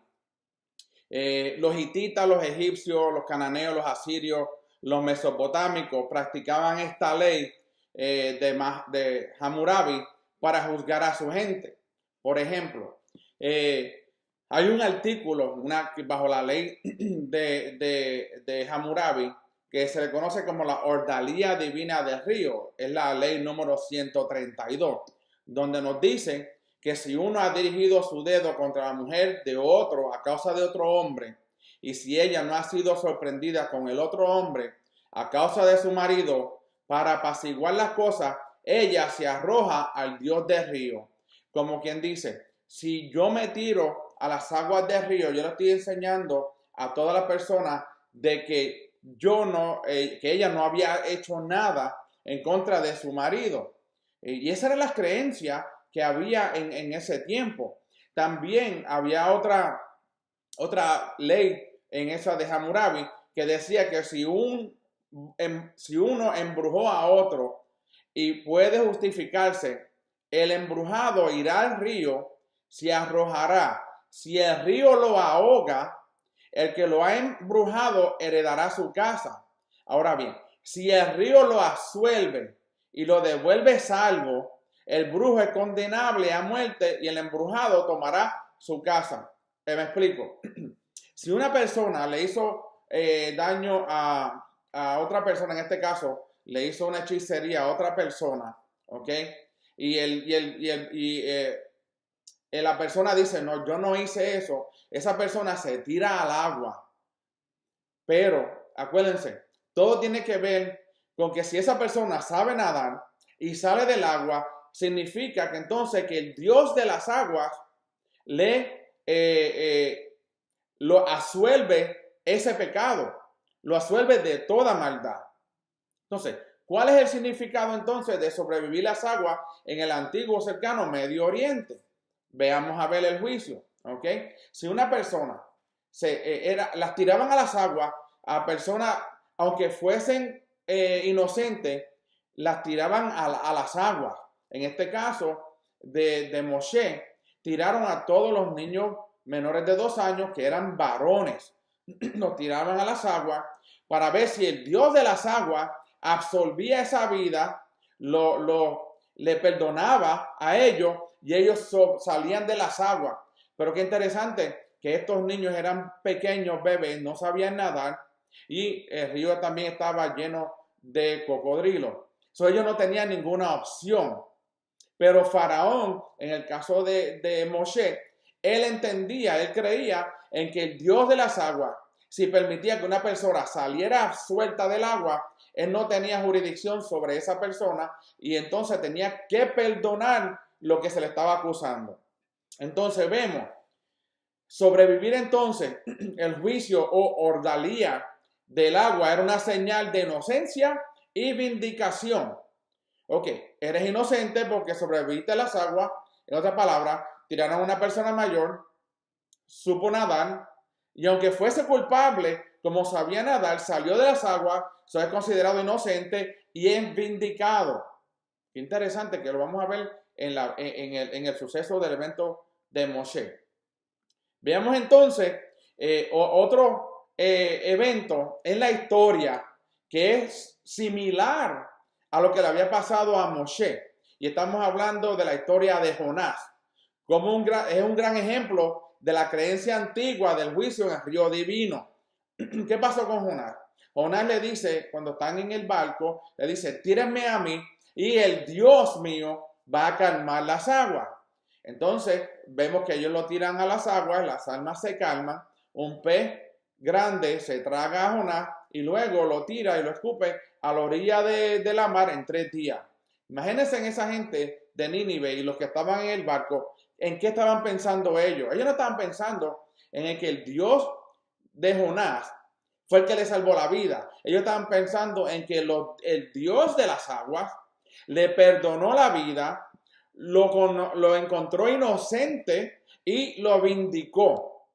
los hititas, los egipcios, los cananeos, los asirios, los mesopotámicos practicaban esta ley de Hammurabi para juzgar a su gente. Por ejemplo, hay un artículo bajo la ley de Hammurabi que se le conoce como la Ordalía Divina del Río. Es la ley número 132, donde nos dice que si uno ha dirigido su dedo contra la mujer de otro a causa de otro hombre, y si ella no ha sido sorprendida con el otro hombre a causa de su marido, para apaciguar las cosas, ella se arroja al Dios del río. Como quien dice, si yo me tiro a las aguas del río, yo le estoy enseñando a toda la persona de que que ella no había hecho nada en contra de su marido. Y esa era la creencia que había en ese tiempo. También había otra ley en esa de Hammurabi que decía que si uno embrujó a otro y puede justificarse, el embrujado irá al río, se arrojará. Si el río lo ahoga, el que lo ha embrujado heredará su casa. Ahora bien, si el río lo absuelve y lo devuelve salvo, el brujo es condenable a muerte y el embrujado tomará su casa. Me explico. Si una persona le hizo daño a otra persona, en este caso, le hizo una hechicería a otra persona, ¿ok? La persona dice, no, yo no hice eso. Esa persona se tira al agua. Pero, acuérdense, todo tiene que ver con que si esa persona sabe nadar y sale del agua, significa que entonces que el Dios de las aguas lo absuelve ese pecado, lo absuelve de toda maldad. Entonces, ¿cuál es el significado entonces de sobrevivir las aguas en el antiguo cercano Medio Oriente? Veamos a ver el juicio, ¿ok? Si una persona las tiraban a las aguas, a personas, aunque fuesen inocentes, las tiraban a las aguas. En este caso de Moshe, tiraron a todos los niños menores de 2 años que eran varones. Los tiraban a las aguas para ver si el Dios de las aguas absolvía esa vida, le perdonaba a ellos y ellos salían de las aguas. Pero qué interesante que estos niños eran pequeños bebés, no sabían nadar y el río también estaba lleno de cocodrilos. Ellos no tenían ninguna opción. Pero Faraón, en el caso de Moshe, él entendía, él creía en que el Dios de las aguas si permitía que una persona saliera suelta del agua, él no tenía jurisdicción sobre esa persona y entonces tenía que perdonar lo que se le estaba acusando. Entonces vemos, sobrevivir entonces el juicio o ordalía del agua era una señal de inocencia y vindicación. Ok, eres inocente porque sobreviviste a las aguas. En otras palabras, tiraron a una persona mayor, supo nadar, y aunque fuese culpable, como sabía nadar, salió de las aguas, es considerado inocente y es vindicado. Qué interesante que lo vamos a ver en el suceso del evento de Moshe. Veamos entonces otro evento en la historia que es similar a lo que le había pasado a Moshe. Y estamos hablando de la historia de Jonás. Es un gran ejemplo de la creencia antigua del juicio en el río divino. ¿Qué pasó con Jonás? Jonás le dice, cuando están en el barco, le dice, tírenme a mí y el Dios mío va a calmar las aguas. Entonces vemos que ellos lo tiran a las aguas, las almas se calman, un pez grande se traga a Jonás y luego lo tira y lo escupe a la orilla de la mar en 3 días. Imagínense en esa gente de Nínive y los que estaban en el barco, ¿en qué estaban pensando ellos? Ellos no estaban pensando en el que el Dios de Jonás fue el que le salvó la vida. Ellos estaban pensando en que el Dios de las aguas le perdonó la vida, lo encontró inocente y lo vindicó.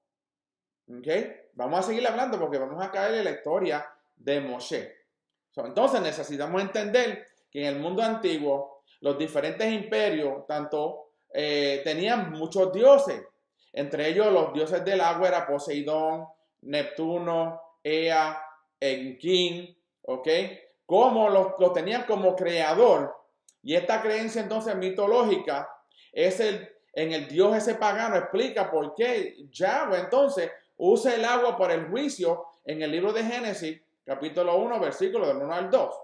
¿Ok? Vamos a seguir hablando porque vamos a caer en la historia de Moshe. Entonces necesitamos entender que en el mundo antiguo los diferentes imperios tenían muchos dioses. Entre ellos los dioses del agua era Poseidón, Neptuno, Ea, Enkin, ¿ok? Como lo tenían como creador. Y esta creencia entonces mitológica en el dios ese pagano explica por qué Yahweh entonces usa el agua para el juicio en el libro de Génesis, capítulo 1, versículo del 1 al 2.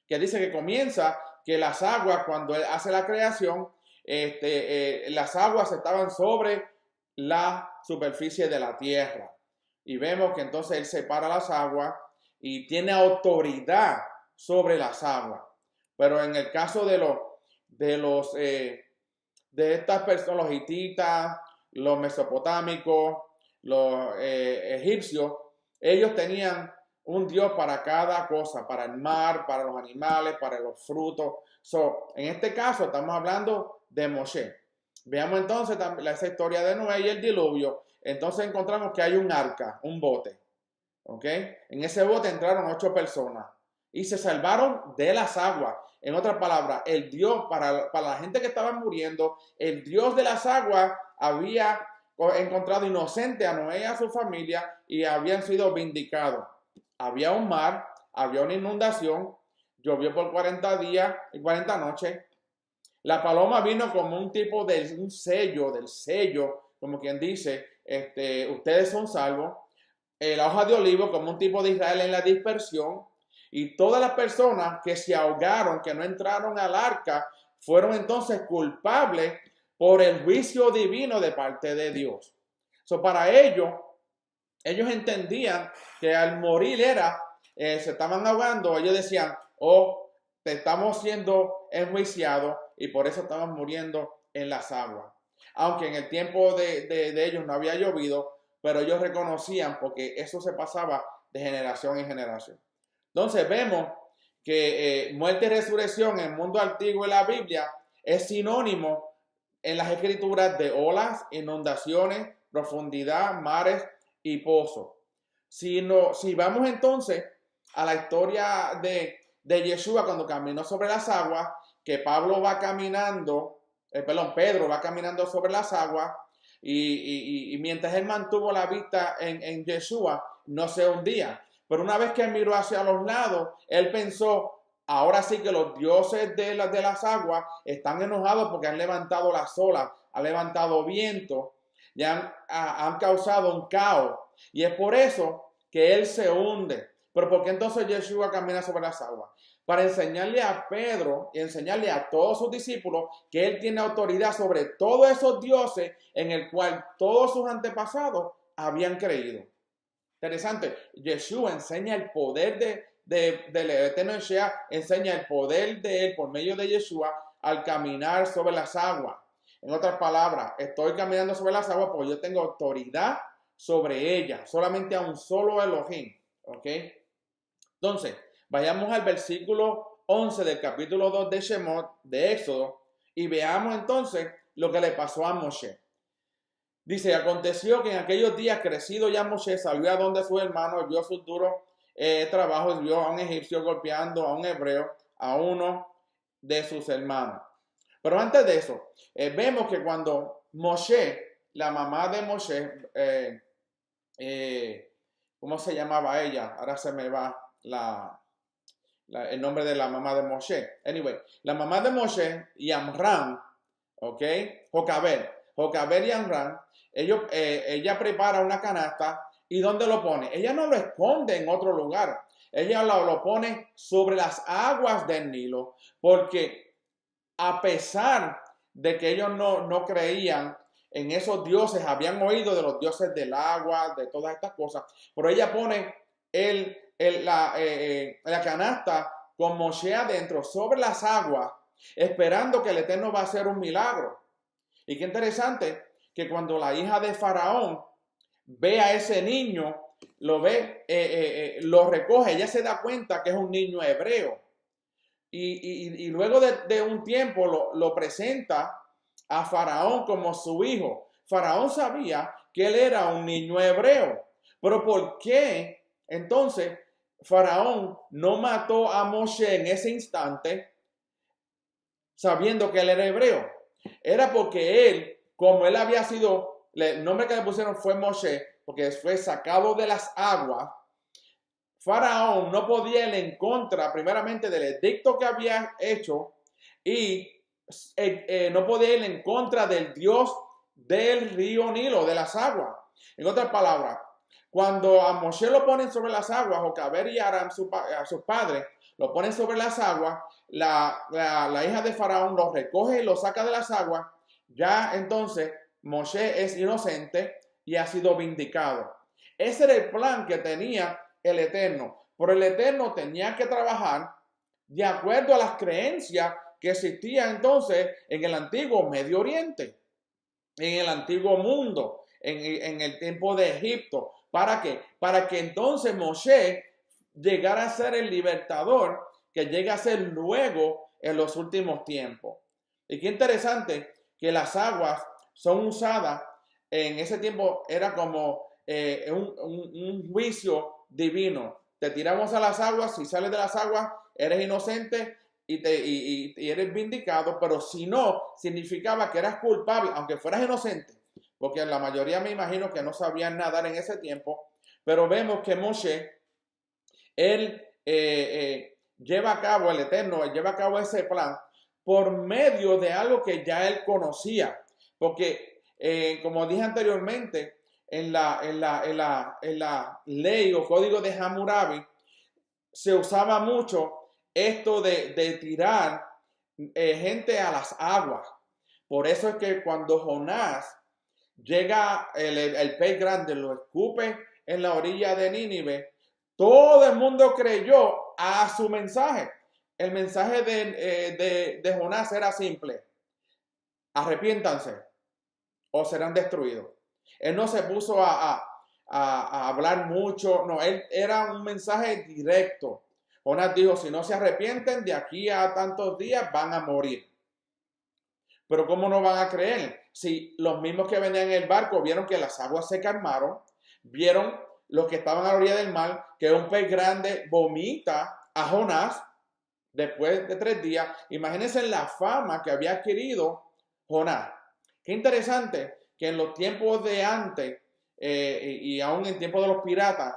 Que dice que comienza que las aguas, cuando él hace la creación, las aguas estaban sobre la superficie de la tierra. Y vemos que entonces él separa las aguas y tiene autoridad sobre las aguas. Pero en el caso de estas personas, los hititas, los mesopotámicos, los egipcios, ellos tenían un Dios para cada cosa, para el mar, para los animales, para los frutos. En este caso estamos hablando de Moshe. Veamos entonces esa historia de Noé y el diluvio. Entonces encontramos que hay un arca, un bote. ¿Ok? En ese bote entraron 8 personas y se salvaron de las aguas. En otras palabras, el Dios, para la gente que estaba muriendo, el Dios de las aguas había encontrado inocente a Noé y a su familia y habían sido vindicados. Había un mar, había una inundación, llovió por 40 días y 40 noches. La paloma vino como un tipo de un sello, del sello, como quien dice, ustedes son salvos. La hoja de olivo como un tipo de Israel en la dispersión. Y todas las personas que se ahogaron, que no entraron al arca, fueron entonces culpables por el juicio divino de parte de Dios. Para ellos entendían que al morir se estaban ahogando. Ellos decían, te estamos siendo enjuiciados y por eso estamos muriendo en las aguas. Aunque en el tiempo de ellos no había llovido, pero ellos reconocían porque eso se pasaba de generación en generación. Entonces vemos que muerte y resurrección en el mundo antiguo de la Biblia es sinónimo en las escrituras de olas, inundaciones, profundidad, mares y pozos. Si vamos entonces a la historia de Yeshua cuando caminó sobre las aguas, que Pedro va caminando sobre las aguas y mientras él mantuvo la vista en Yeshua, no se hundía. Pero una vez que él miró hacia los lados, él pensó, ahora sí que los dioses de las aguas están enojados porque han levantado las olas, han levantado viento y han causado un caos. Y es por eso que él se hunde. Pero ¿por qué entonces Yeshua camina sobre las aguas? Para enseñarle a Pedro y enseñarle a todos sus discípulos que él tiene autoridad sobre todos esos dioses en el cual todos sus antepasados habían creído. Interesante, Yeshua enseña el poder del Eterno Yeshua, enseña el poder de él por medio de Yeshua al caminar sobre las aguas. En otras palabras, estoy caminando sobre las aguas porque yo tengo autoridad sobre ellas, solamente a un solo Elohim. ¿Ok? Entonces, vayamos al versículo 11 del capítulo 2 de Shemot, de Éxodo, y veamos entonces lo que le pasó a Moshe. Dice, aconteció que en aquellos días crecido ya Moshe salió a donde su hermano y vio sus duros trabajos, vio a un egipcio golpeando a un hebreo, a uno de sus hermanos. Pero antes de eso, vemos que cuando Moshe, la mamá de Moshe, ¿cómo se llamaba ella? Ahora se me va el nombre de la mamá de Moshe. Anyway, la mamá de Moshe y Amram, ¿ok? Jocabed y Amram, ella prepara una canasta y ¿dónde lo pone? Ella no lo esconde en otro lugar. Ella lo pone sobre las aguas del Nilo porque a pesar de que ellos no creían en esos dioses, habían oído de los dioses del agua, de todas estas cosas, pero ella pone la canasta con Moshe adentro sobre las aguas, esperando que el Eterno va a hacer un milagro. Y qué interesante que cuando la hija de Faraón ve a ese niño, lo ve, lo recoge, ella se da cuenta que es un niño hebreo. Y luego de un tiempo lo presenta a Faraón como su hijo. Faraón sabía que él era un niño hebreo. Pero ¿por qué entonces Faraón no mató a Moshe en ese instante sabiendo que él era hebreo? Era porque él, como él había sido, el nombre que le pusieron fue Moshe, porque fue sacado de las aguas. Faraón no podía ir en contra, primeramente, del edicto que había hecho y no podía ir en contra del Dios del río Nilo, de las aguas. En otras palabras, cuando a Moshe lo ponen sobre las aguas, Jocabed y Aram, a sus padres, lo ponen sobre las aguas, la hija de Faraón lo recoge y lo saca de las aguas, ya entonces Moshe es inocente y ha sido vindicado. Ese era el plan que tenía el Eterno, pero el Eterno tenía que trabajar de acuerdo a las creencias que existían entonces en el antiguo Medio Oriente, en el antiguo mundo, en el tiempo de Egipto. ¿Para qué? Para que entonces Moshe llegara a ser el libertador que llega a ser luego en los últimos tiempos. Y qué interesante que las aguas son usadas en ese tiempo, era como un juicio divino. Te tiramos a las aguas, si sales de las aguas eres inocente y eres vindicado, pero si no, significaba que eras culpable, aunque fueras inocente, porque la mayoría me imagino que no sabían nadar en ese tiempo. Pero vemos que Moshe, él lleva a cabo, el Eterno lleva a cabo ese plan por medio de algo que ya él conocía, porque como dije anteriormente, en la ley o código de Hammurabi se usaba mucho esto de tirar gente a las aguas. Por eso es que cuando Jonás llega el pez grande, lo escupe en la orilla de Nínive, todo el mundo creyó a su mensaje. El mensaje de Jonás era simple: arrepiéntanse o serán destruidos. Él no se puso a hablar mucho, no, él era un mensaje directo. Jonás dijo, si no se arrepienten, de aquí a tantos días van a morir. Pero ¿cómo no van a creer? Si los mismos que venían en el barco vieron que las aguas se calmaron, vieron los que estaban a la orilla del mar, que un pez grande vomita a Jonás después de 3 días. Imagínense la fama que había adquirido Jonás. Qué interesante que en los tiempos de antes y aún en tiempos de los piratas,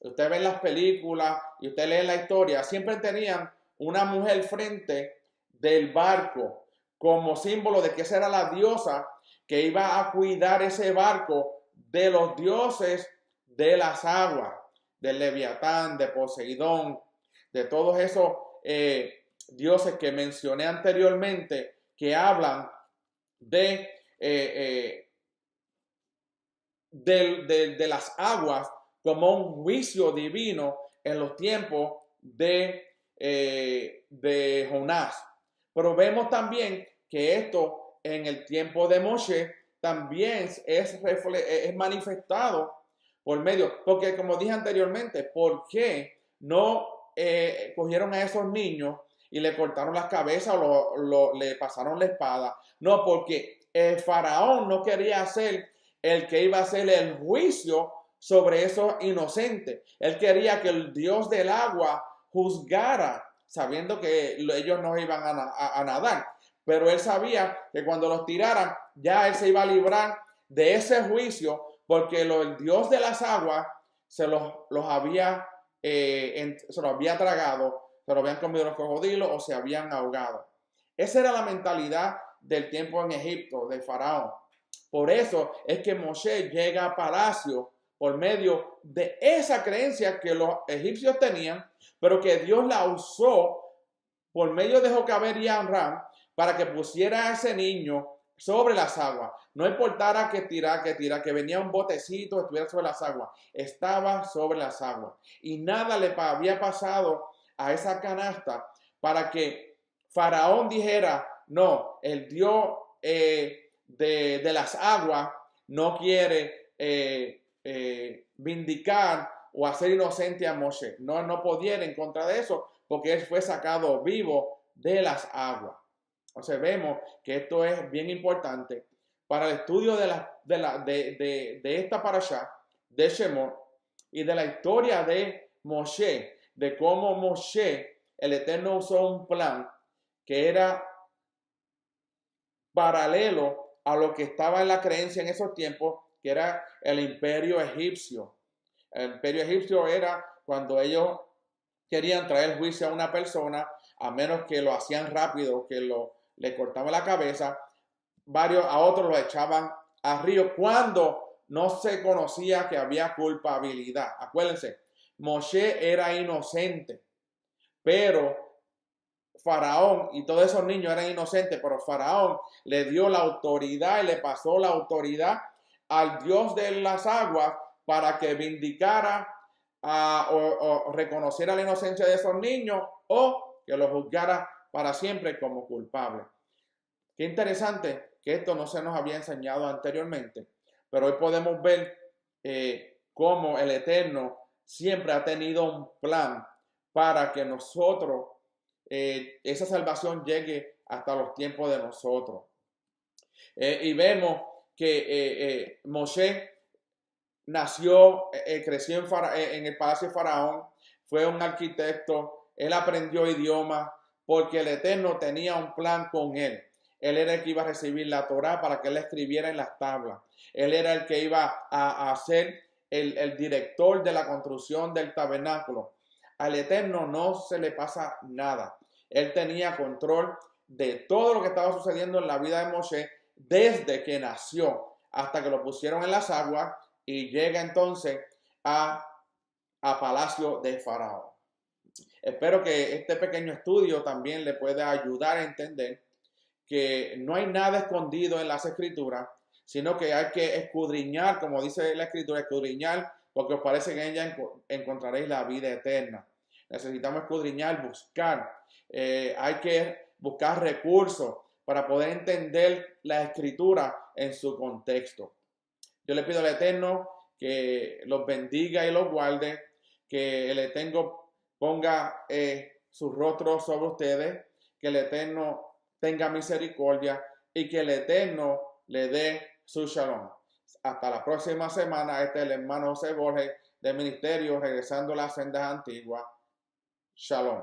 usted ve las películas y usted lee la historia, siempre tenían una mujer frente del barco como símbolo de que esa era la diosa que iba a cuidar ese barco de los dioses de las aguas, del Leviatán, de Poseidón, de todos esos dioses que mencioné anteriormente, que hablan de las aguas como un juicio divino en los tiempos de Jonás. Pero vemos también que esto en el tiempo de Moshe también es manifestado por medio, porque como dije anteriormente, ¿por qué no cogieron a esos niños y le cortaron las cabezas o le pasaron la espada? No, porque el faraón no quería ser el que iba a hacer el juicio sobre esos inocentes. Él quería que el Dios del agua juzgara, sabiendo que ellos no iban a nadar. Pero él sabía que cuando los tiraran, ya él se iba a librar de ese juicio, porque el Dios de las aguas se los había tragado, se los habían comido los cocodrilos o se habían ahogado. Esa era la mentalidad del tiempo en Egipto, de Faraón. Por eso es que Moshe llega a palacio por medio de esa creencia que los egipcios tenían, pero que Dios la usó por medio de Jocabed y Amram para que pusiera a ese niño sobre las aguas. No importara que venía un botecito, estuviera sobre las aguas. Estaba sobre las aguas. Y nada le había pasado a esa canasta para que Faraón dijera, no, el Dios de las aguas no quiere vindicar o hacer inocente a Moshe. No podía ir en contra de eso porque él fue sacado vivo de las aguas. Entonces vemos que esto es bien importante para el estudio de esta parashá, de Shemot, y de la historia de Moshe, de cómo Moshe, el Eterno, usó un plan que era paralelo a lo que estaba en la creencia en esos tiempos, que era el imperio egipcio. El imperio egipcio era cuando ellos querían traer juicio a una persona, a menos que lo hacían rápido, que le cortaban la cabeza, a otros lo echaban al río cuando no se conocía que había culpabilidad. Acuérdense, Moshe era inocente, pero Faraón y todos esos niños eran inocentes, pero Faraón le dio la autoridad y le pasó la autoridad al Dios de las aguas para que vindicara o reconociera la inocencia de esos niños o que los juzgara para siempre como culpables. Qué interesante que esto no se nos había enseñado anteriormente, pero hoy podemos ver cómo el Eterno siempre ha tenido un plan para que nosotros, esa salvación llegue hasta los tiempos de nosotros. Y vemos que Moshe nació, creció en el palacio de Faraón, fue un arquitecto, él aprendió idiomas porque el Eterno tenía un plan con él. Él era el que iba a recibir la Torá para que él escribiera en las tablas. Él era el que iba a ser el director de la construcción del tabernáculo. Al Eterno no se le pasa nada. Él tenía control de todo lo que estaba sucediendo en la vida de Moshe desde que nació hasta que lo pusieron en las aguas y llega entonces a palacio de Faraón. Espero que este pequeño estudio también le pueda ayudar a entender que no hay nada escondido en las escrituras, sino que hay que escudriñar, como dice la escritura, escudriñar, porque os parece que en ella encontraréis la vida eterna. Necesitamos escudriñar, buscar. Hay que buscar recursos para poder entender la escritura en su contexto. Yo le pido al Eterno que los bendiga y los guarde, que el Eterno ponga su rostro sobre ustedes, que el Eterno tenga misericordia y que el Eterno le dé su shalom. Hasta la próxima semana. Este es el hermano José Borges del Ministerio Regresando a las Sendas Antiguas. Shalom.